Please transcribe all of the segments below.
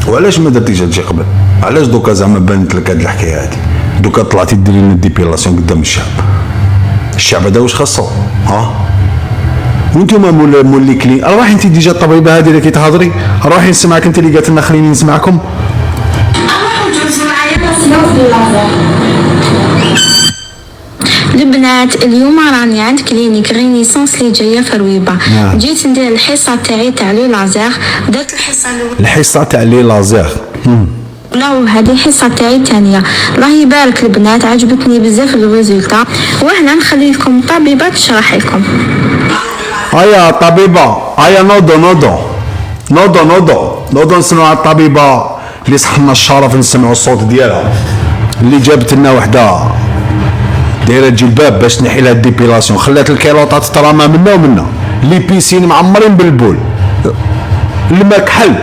وعلاش ما درتيش هادشي قبل؟ علاش دوكا زعما بانت لك هاد الحكايه هادي؟ دوكا طلعتي ديري لنا ديبيلاسيون قدام الشعب هذا واش خاصو؟ وانتوما مولي كلين، روحي انت ديجا الطبيبه هذه اللي كتهضري، روحي نسمعك انت اللي قالت لنا خليني نسمعكم. البنات اليوم راني عند كلينيك رينيسونس اللي جايه في رويبه. جيت ندير الحصه تاعي تاع لي لازير، درت الحصه الاولى الحصه تاع لي لازير لا وهذه الحصه تاعي الثانيه. الله يبارك البنات، عجبتني بزاف الريزولتا، وهنا نخلي لكم طبيبه تشرح لكم. هيا طبيبه، هيا نوضو نسمعوا الطبيبه اللي صحنا الشرف نسمعوا الصوت ديالها، اللي جابت لنا وحده دايره جلباب باش تنحي لها الديبيلاسيون، خلات الكيلوطات تراما منا ومنا، لي بيسين معمرين بالبول، الماء كحل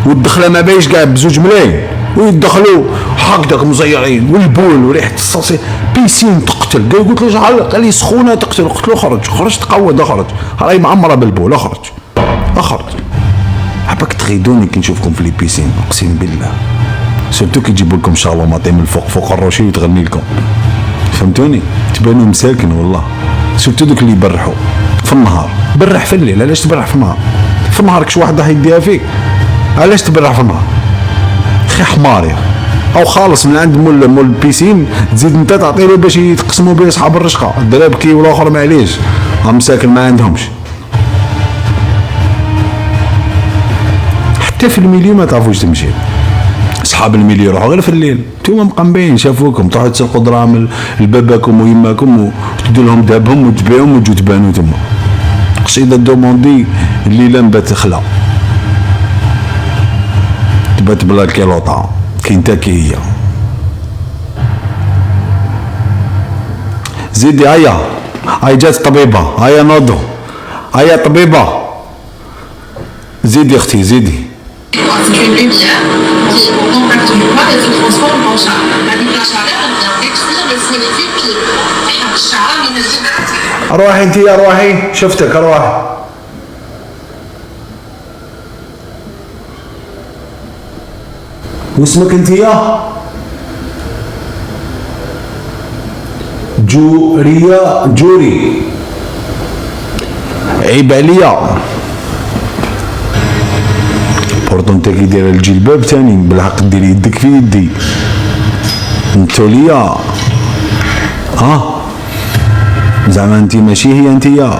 والدخله ما بايش كاع بزوج ملايين، ويدخلوا هكذاك مزيرين والبول وريحه الصاصي، بيسين تقتل. قلت له قال لي سخونه تقتل، قلت له خرج تقود، اخرج راهي معمره بالبول، اخرج حباك تغيدوني كي نشوفكم في لي بيسين، اقسم بالله سورتو كي يجيبوا لكم شالوماطي من فوق الروشي وتغني لكم، فهمتوني؟ تبانوا مساكن والله، سورتو دوك اللي يبرحوا في النهار. برح في الليل، علاش تبرح في النهار؟ في النهار كش واحد راح يديها فيك، علاش تبرح في النهار؟ خي حماري، او خالص من عند مول البيسين تزيد انت تعطي له باش يتقسموا به اصحاب الرشقه، الدراب كي والاخر معليش مساكن ما عندهمش. حتى في الميلي ما تعرفوش تمشي، اصحاب الميلي يروحوا غير في الليل، نتوما مقنبين شافوكم تروحوا تسرقوا دراهم لباباكم ويماكم وتدوا لهم ذهبهم وتبيعهم وتجوا تبانوا تما. قصيده دوموندي الليله نبات خلا تبات بلا الكيلوطه كي هي. زيدي هيا جات الطبيبه، هيا نوضو، هيا طبيبه زيدي اختي زيدي. روحي انت يا روحي، شفتك روحي. واسمك انت يا جوري عيب عليا بورتو انت كي داير الجلباب تاني بالحق ديري يدك في يدي انتو ليا زعما انت ماشي هي انت يا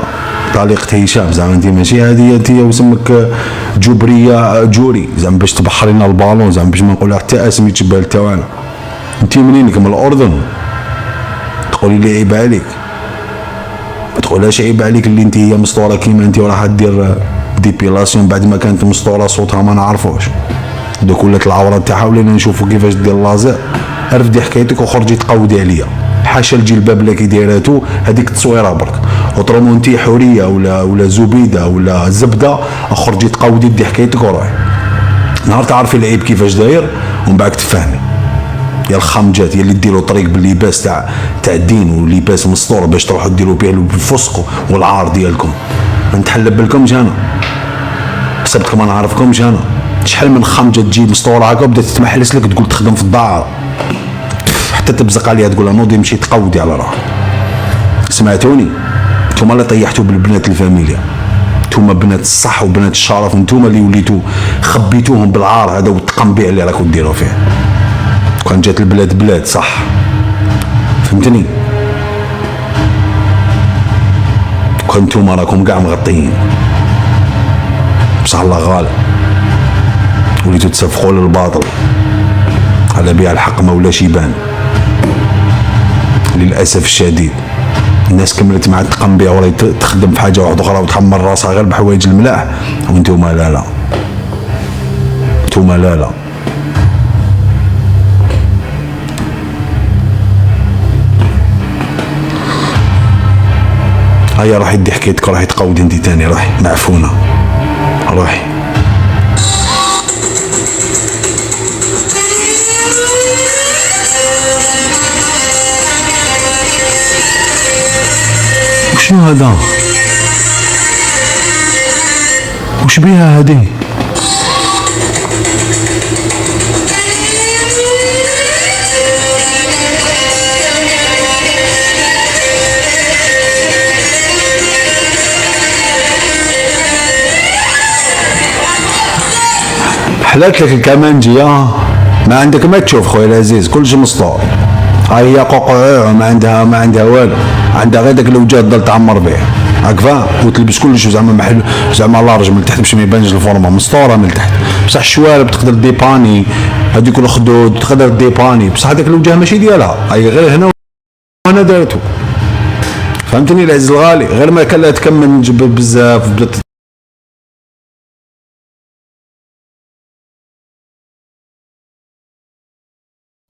طليقة هشام، زعما انت ماشي هذه انت واسمك جوري زعما باش تبحرينا البالون، زعما باش ما نقولها حتى اسمي تشبه تاعنا. انت منينك؟ من الاردن؟ تقولي لي عيب عليك، ما تقولهاش عيب عليك اللي انت هي مسطوره كيما انت وراح دير ديبيلاسيون بعد ما كانت مسطوره صوتها ما نعرفوش، دوك ولات العوره تاعها ولينا نشوفوا كيفاش دير لازر. رفدي حكايتك وخرجي تقودي عليا، حاشا الجلباب اللي كي دايراتو هذيك التصويره برك، وطرمونتي حوريه ولا زبيده ولا زبده، خرجي تقودي دي حكايتك وروحي. نهار تعرفي العيب كيفاش داير ومن بعد تفهمي. يا الخمجات يا اللي ديروا طريق باللباس تاع الدين ولباس مسطور باش تروحوا ديروا به الفسق والعار ديالكم، ما نتحلب بالكمش انا، حسبتكم ما نعرفكمش انا. شحال من خمجه تجي مسطوره هكا وبدات تتمحلس لك تقول تخدم في الدار، حتى تبزق عليها تقول لها نوضي مشي تقودي على روحك. سمعتوني؟ نتوما اللي طيحتوا بالبنات الفاميليا، نتوما بنات الصح وبنات الشرف، نتوما اللي وليتوا خبيتوهم بالعار هذا والتقنبيع اللي راكم ديروا فيه. كان جات البلاد بلاد صح، فهمتني؟ كان نتوما راكم كاع مغطيين، بصح الله غالب وليتوا تسفخوا للباطل على بيع الحق ما ولاش يبان. للاسف الشديد الناس كملت مع التقنبيع وراهي تخدم في حاجه واحده اخرى وتحمر راسها غير بحوايج الملاح، وانتوما لا انتوما لا. هيا روحي دي حكايتك، روحي تقودي انت تاني، روحي معفونه روحي. وشنو هذا؟ وش بيها هذه؟ حلات لك الكمانجيه ما عندك ما تشوف خويا العزيز، كلشي مسطور. هاي هي قوقعوع ما عندها والو، عندها غير داك الوجه تضل تعمر به هاك فاهم، وتلبس كلشي زعما محل زعما لارج من التحت باش ما يبانش الفورمه مسطوره من التحت. بصح الشوارب تقدر ديباني هذيك الخدود تقدر ديباني، بصح هذاك الوجه ماشي ديالها، هاي غير هنا وهنا دارتو. فهمتني العزيز الغالي؟ غير ما كان لا تكمل بزاف بدات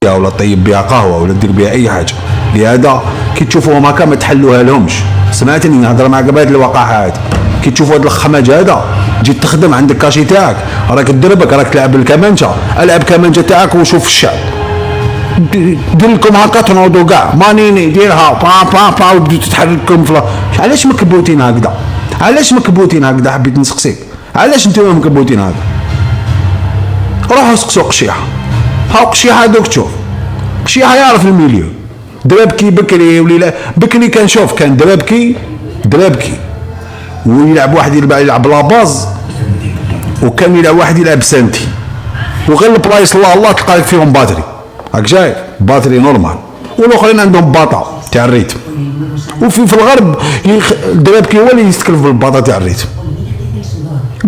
ولا طيب بها قهوه ولا دير بها اي حاجه. لهذا كي تشوفوهم هكا ما تحلوها لهمش. سمعتني نهضر معك بهذا الواقع هذا، كي تشوفوا هذا الخماج هذا جيت تخدم عندك كاشي تاعك، راك تدربك راك تلعب بالكمانجه، العب كمانجه تاعك وشوف الشعب. دير لكم هكا تنوضوا كاع مانيني ديرها با با با وبديتوا تتحركوا في علاش مكبوتين هكذا؟ علاش مكبوتين هكذا؟ حبيت نسقسيك علاش نتوما مكبوتين هكذا؟ روحوا سقسوا قشيحه، ها قشيحه دوك تشوف قشيحه يعرف الميليو. درابكي بكري وليلا بكري كان شوف كان درابكي ويلعب واحد يلعب لاباز وكان يلعب واحد يلعب سانتي، وغير البلايص الله تلقى لك فيهم باتري هاك جاي باتري نورمال، والاخرين عندهم باطا تاع الريتم. وفي الغرب درابكي هو اللي يستكلف بالباطا تاع الريتم.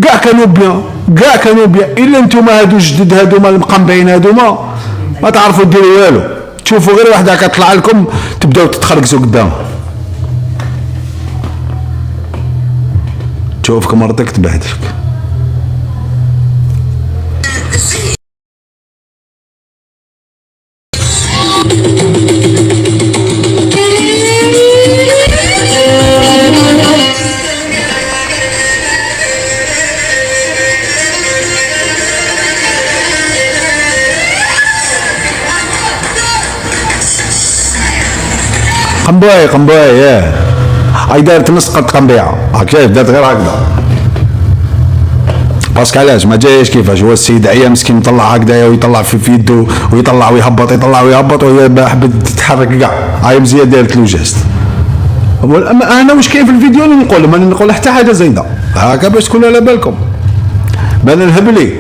كاع كانوا بيان الا نتوما هادو الجدد هادوما المقنبعين هادوما ما تعرفوا ديروا والو. تشوفوا غير واحد هكا طلع لكم تبداو تتخرقزوا قدامه. تشوفك مرتك تبهدلك. قنبواي ياه هاي دارت مسقط قنبيعه هاك شايف دارت غير هكذا. باسكو علاش ما جايش كيفاش هو السيد عيا مسكين مطلع هكذايا ويطلع في يدو ويطلع ويهبط وهي حبت تتحرك كاع. هاي مزيه دارت له جاست. اما انا واش كاين في الفيديو اللي نقول ماني نقول حتى حاجه زايده هكا باش تكونوا على بالكم. بان الهبلي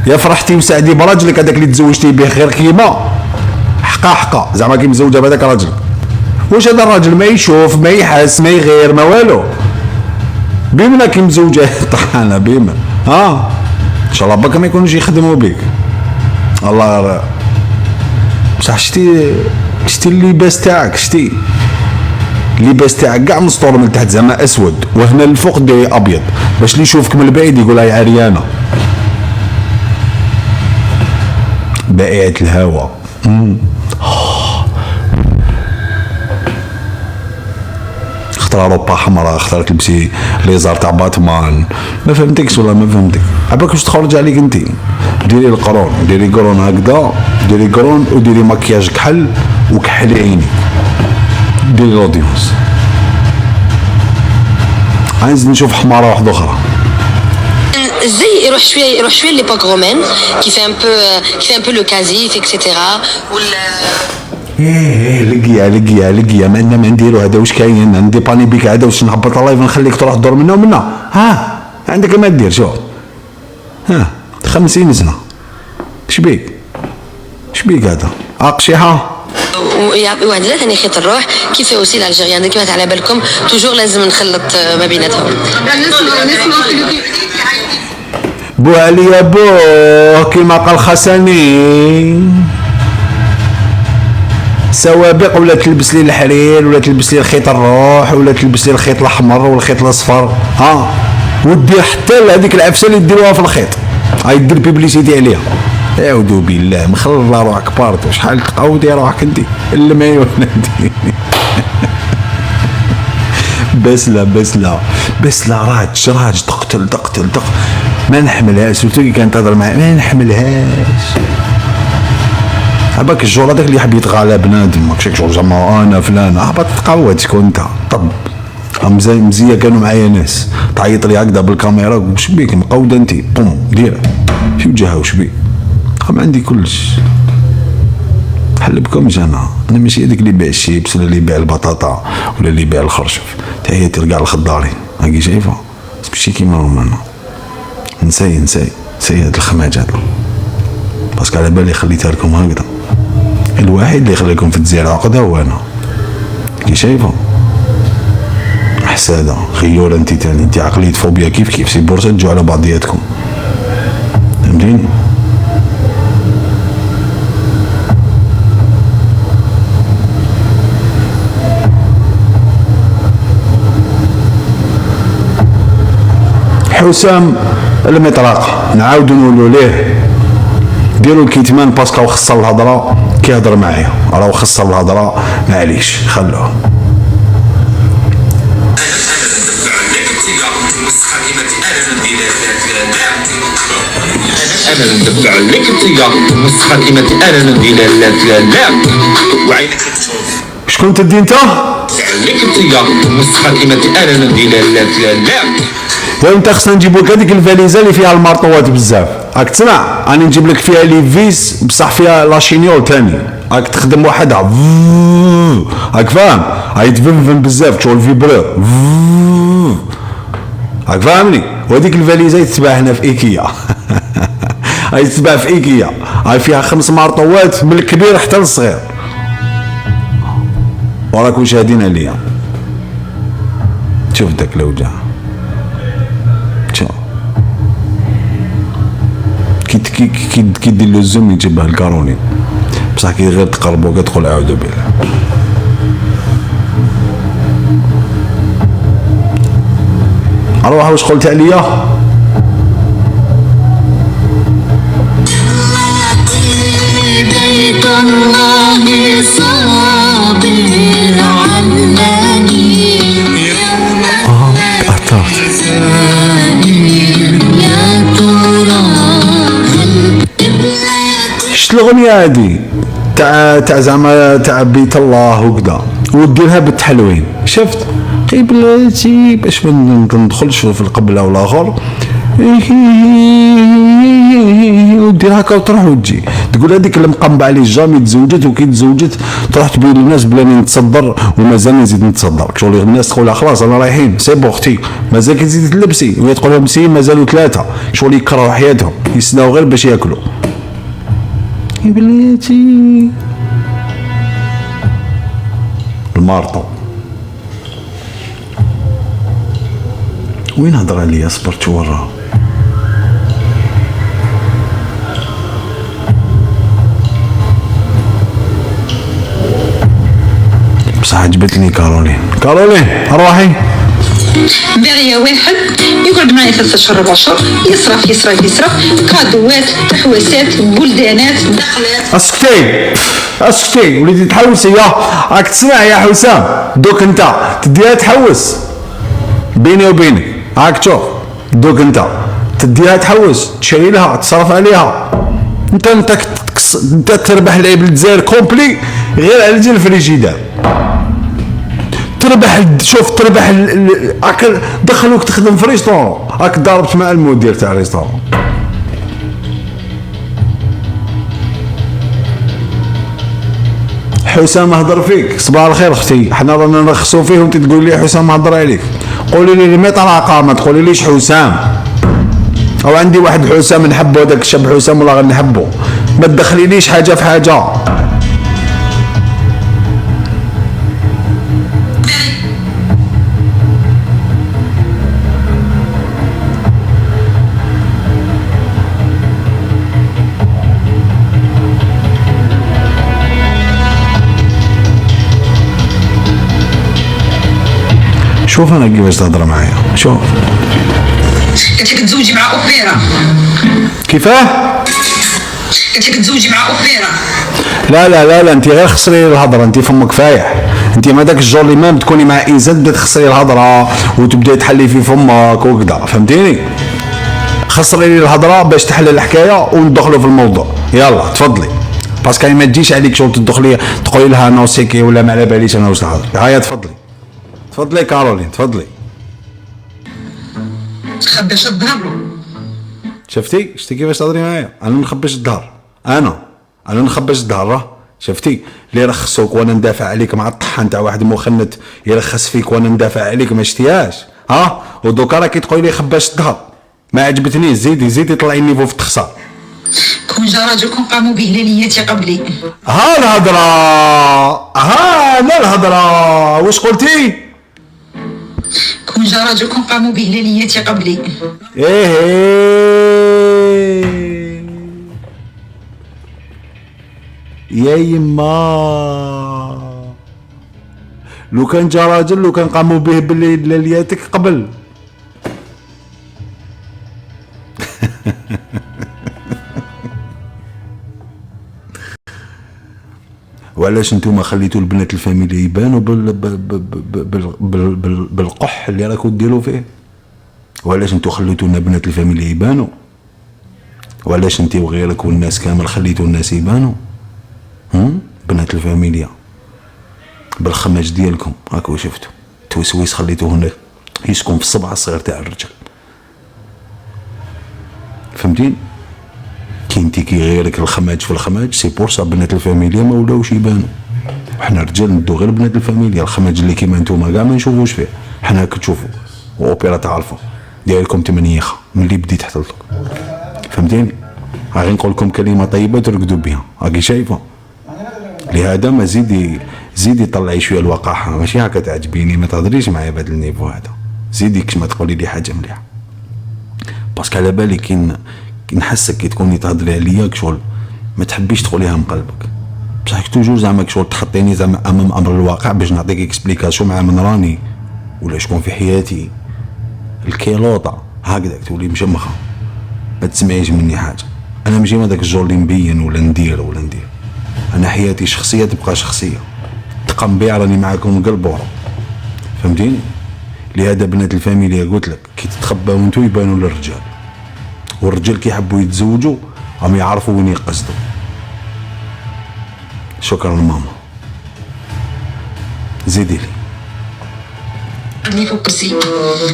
يا فرحتي وسعدي براجلك هذاك اللي تزوجتي به غير كيما حقا زعما كي مزوجه بهذاك الراجل. واش هذا الراجل ما يشوف ما يحس ما يغير ما والو؟ بيمنا كي مزوجه طحانه بيمن ان شاء الله بك ما يكونوش يخدموا بك الله. بصح شتي اللباس تاعك اللباس تاعك كاع مسطور من تحت زعما اسود وهنا الفوق داير ابيض باش اللي يشوفك من البعيد يقول هاي عريانه بائعة الهوى. اختار روبا حمراء اختار تلبسي ليزار تاع باتمان ما فهمتكش والله ما فهمتك. عباك واش تخرج عليك انت ديري القرون ديري قرون هكذا ديري قرون وديري مكياج كحل وكحلي عينيك ديري لوديونس. عايز نشوف حمارة واحدة اخرى. ازاي يروح شويه ليبوك رومان كيف ان بو لو كازيف اكسيتيرا ولا لقيا ما عندنا ما نديرو هذا واش كاين عندي باني بيك هذا واش نهبط اللايف نخليك تروح تدور منا ومنا عندك ما دير شوف 50 سنه شبيك هذا قشيحه واحد ثاني خيط الروح كيف اوسي الالجيريان كيف على بالكم توجور لازم نخلط ما بيناتهم. بو عليا بو كيما قال خساني سوابق ولا تلبس لي الحرير ولا تلبس لي الخيط الروح ولا تلبس لي الخيط الاحمر والخيط الاصفر ودير حتى هذيك العفسه اللي ديروها في الخيط هاي دير بيبليسيتي عليها. اعوذ بالله مخلى روحك بارتو شحال تقودي روحك انت المايو انت بسلا راج تقتل ما نحملهاش سورتو كي كانت تهضر معايا ما نحملهاش. عباك الجور هذاك اللي يحب يطغى بنادم ماكش شغل زعما انا فلان هبط تقود شكون انت طب مزيه كانوا معايا ناس تعيط لي هكذا بالكاميرا واش بيك مقوده انت بوم ديرها في وجهها واش بيك ما عندي كلش حلبكمش انا ماشي هذيك اللي يبيع الشيبس ولا اللي يبيع البطاطا ولا اللي يبيع الخرشف تحياتي لكاع الخضارين هاكي شايفه ماشي كيما انا نساي سيد الخماج هذا، باسكو على بالي خليتها لكم هكذا. الوحيد اللي يخليكم في الجزيره عقده هو انا. كي شايفه حساده خيوله انت تاني، انت عقليه فوبيا كيف سي بورصه تجوا على بعضياتكم، فهمتيني؟ حسام المطرقه نعاودو نقولوا ليه ديروا الكتمان باسكو خسر الهضره، كيهضر معايا راه خسر الهضره، معليش خلوه. انا ندفع لك انت نسخه كلمه انا ندير لا وعينك تشوف شكون تدي انت؟ لك انت نسخه كلمه انا ندير لا انت خصنا نجيبو لك هذيك الفاليزه اللي فيها المارطوات بزاف، راك تسمع؟ راني نجيب لك فيها لي فيس بصح فيها لاشينيول ثاني، راك تخدم وحدها راك فاهم؟ هاي تفنفن بزاف شغل فيبرور راك فاهمني؟ وهذيك الفاليزه تتباع هنا في ايكيا هاي تتباع في ايكيا، هاي فيها 5 مارطوات من الكبير حتى للصغير، وراكم شاهدين عليا. شوف داك الوجه، شوف كي دير له الزوم يجيبها الكاروني، بصح كي غير تقربو كتقول اعوذ بالله. اروح واش قلت عليا؟ شفت الاغنيه هادي تاع زعما تاع بيت الله وكذا، وديرها بالتحلوين، شفت؟ غير بلاتي باش ما ندخلش في القبله والاخر، ودير هكا وتروح وتجي تقول هذيك اللي مقنبه عليه جامي تزوجت، وكي تزوجت تروح تبين للناس بلاني نتصدر ومازال نزيد نتصدر، شغل الناس تقول خلاص انا رايحين سي بو اختي مازال كتزيد تلبسي، وهي تقول لهم سي مازالوا 3، شغل يكرهوا حياتهم يسناو غير باش ياكلوا. يا بلاتي المارطو وين هضر عليا؟ صبرت وراه بصح عجبتني كارولين. كارولين روحي باغيه واحد يقعد معايا 3 اشهر 4 اشهر يصرف كادوات تحويسات بلدانات دخلات. اسكتي وليدي تحوسي يا راك تسمع يا حسام، دوك انت تديها تحوس بيني وبينك، راك تشوف دوك انت تديها تحوس تشري لها تصرف عليها، انت تربح العيب الجزائر كومبلي غير على جال الفريجيدار، تربح شوف تربح راك دخلوك تخدم في ريستورون، راك ضاربت مع المدير تاع الريستورون. حسام هضر فيك، صباح الخير اختي، حنا رانا نرخصوا فيه وانت تقول لي حسام هضر عليك، قولي لي المطرقه ما تقولي ليش حسام، او عندي واحد حسام نحبه هذاك الشاب حسام ولا غير نحبه، ما تدخليليش حاجه في حاجه. شوف انا كيفاش تهضر معايا، شوف قلت لك تزوجي مع اوبيرا. كيفاه؟ قلت لك تزوجي مع اوبيرا. لا انت غير خسري الهضره، انت فمك فايح، انت ما داك الجور اللي ما تكوني مع ايزاد بدات تخسري الهضره وتبداي تحلي في فمك وكذا، فهمتيني؟ خسري لي الهضره باش تحل الحكايه وندخلوا في الموضوع، يلا تفضلي، باسكو ما تجيش عليك شغل تدخلي تقولي لها نوسيكي ولا ما على باليش انا واش نهضر. هيا تفضلي كارولين تفضلي. تخبيش الظهر. شفتي كيفاش تهضري معايا؟ انا نخبيش الظهر، انا نخبيش الظهر، شفتي اللي رخصوك وانا ندافع عليك مع الطحان تاع واحد مخنت يرخص فيك وانا ندافع عليك ما شتيهاش، ودوكا راكي تقولي لي خباش الظهر، ما عجبتنيش، زيدي طلعي النيفو في التخسار. كون جا راجلكم قاموا بهلاليتي قبلي. ها الهضره واش قلتي؟ كون جا راجلكم قاموا بهلاليتي قبلي. يا يما لو كان جا راجل، لو كان قاموا به بليالياتك قبل. وعلاش نتوما خليتوا البنات الفاميليا يبانوا بالقح اللي راكو ديروا فيه؟ وعلاش نتو خليتونا بنات الفاميليا يبانوا؟ وعلاش انت وغيرك والناس كامل خليتوا الناس يبانوا؟ بنات الفاميليا بالخماج ديالكم راكو شفتوا توسويس خليتوه هنا يسكن في الصبع الصغير تاع الرجل. فهمتين؟ كي انتي كي غيرك الخماج في الخماج سي بورصا بنات الفاميليا ما ولاوش يبانوا. وحنا رجال ندو غير بنات الفاميليا، الخماج اللي كيما نتوما كاع ما نشوفوش فيه، حنا هاك تشوفوا واوبيرا تعرفوا دايركم تمنيخه ملي بديت حطلتو. فهمتيني؟ غادي نقول لكم كلمه طيبه ترقدوا بها، راكي شايفه؟ لهذا ما زيدي طلعي شويه الوقاحه، ماشي هكا تعجبيني، ما تهضريش معايا بهذا النيفو هذا، زيدي كش ما تقولي لي حاجه مليحه. باسكو على بالي كي نحسك كي تكوني تهضري عليا كشغل ما تحبيش تقوليها من قلبك، بصح توجور زعما كشغل تحطيني زعما امام امر الواقع باش نعطيك اكسبليكاسيون مع من راني ولا شكون في حياتي. الكيلوطه هكذاك تولي مشمخه، ما تسمعيش مني حاجه. انا ماشي هذاك الجور اللي نبين ولا ندير. انا حياتي شخصيه تبقى شخصيه، تقم بها راني معاكم قلب ورا. فهمتيني؟ لهذا بنات الفاميليا قلت لك كي تتخباو انتو يبانوا للرجال، والرجال كي يحبوا يتزوجوا راهم يعرفوا وين يقصدوا. شكرا ماما. زيدي لي. اللي فوق كرسي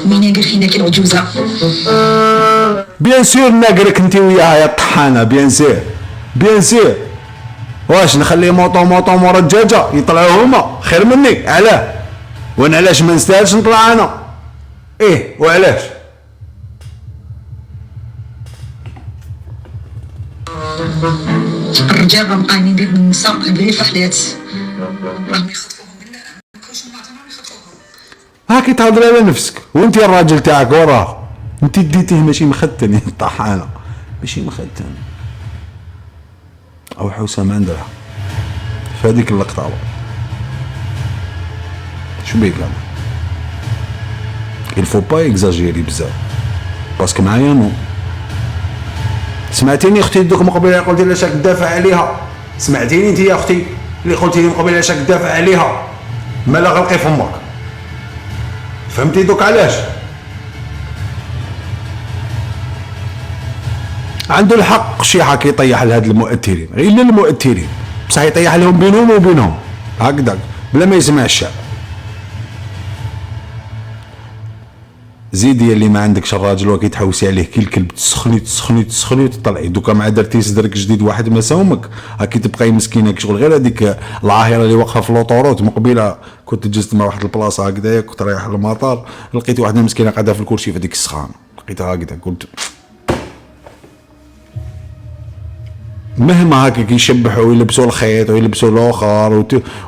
وين ناقر فينا كي العجوزه. بيان سور ناقرك انت وياها يا طحانه، بيان سور. واش نخلي موطو مورا الدجاجه يطلعوا هما خير مني؟ علاه؟ وانا علاش ما نستاهلش نطلع انا؟ وعلاش؟ الرجال راهم قايمين بهم النساء بلي فحلات راهم يخطفوهم من كلشي ما راهم يخطفوهم. هاكي تهضري على نفسك وانت الراجل تاعك وراه، انت ديتيه ماشي مختن يا طحانه، ماشي مختن. او حسام عندها فهاديك اللقطه شو بيك انا الفو با اكزاجيري بزاف باسكو معايا نو. سمعتيني اختي دوك من قبيله قلت لها شاك تدافع عليها؟ سمعتيني انت يا اختي اللي قلتي لي من قبيله شاك تدافع عليها؟ مالا غلقي فمك. فهمتي دوك علاش؟ عنده الحق شيحه كيطيح لهاد المؤثرين، غير للمؤثرين بصح يطيح لهم بينهم وبينهم هكذاك بلا ما يسمع الشعب. زيدي اللي ما عندكش الراجل وكي تحوسي عليه كي الكلب تسخني وتطلعي. دوكا مع درتي صدرك جديد واحد ما ساومك هاكي تبقاي مسكينه كشغل غير هذيك العاهره اللي واقفه في لوطوروت. من قبيله كنت جلست مع واحد البلاصه هكذايا كنت رايح للمطار لقيت واحده مسكينه قاعده في الكرسي في هذيك السخانه لقيتها هكذا قلت مهما هكا كيشبحوا ويلبسوا الخيط ويلبسوا الاخر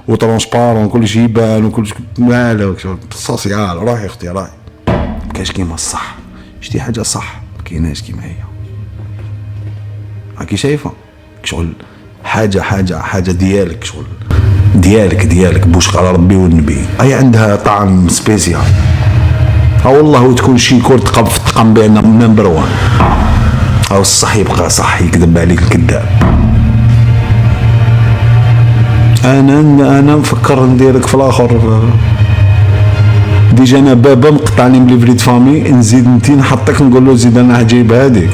وترونسبارون كل شيء يبان وكل شيء مالو سوسيال. روحي اختي راهي مكاش كيما الصح، شتي حاجه صح مكايناش كيما هي. راكي شايفه شغل حاجه ديالك شغل ديالك بوش على ربي والنبي. اي عندها طعم سبيسيال ها والله، وتكون شي كور تقام بان نمبر 1 او الصح يبقى صح يكذب عليك الكذاب. انا نفكر نديرك في الاخر ديجا انا بابا مقطعني من ليفري فامي نزيد انتي نحطك نقول له زيد انا جايب هذيك.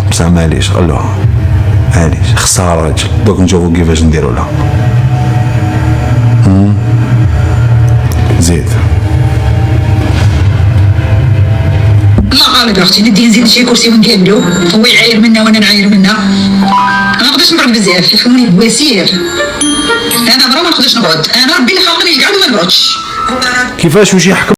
بصح معليش خلوها معليش خساره راجل. دوك نشوفو كيفاش نديرو لها. زيد الله غالب اختي ندي نزيد شي كرسي ونقابلو هو يعاير منا وانا نعاير منا. ما نقدرش نبرد بزاف يفهموني بواسير نقدرش نقعد، انا ربي اللي خلقني نقعد وما نقعدش. كيفاش واش يحكم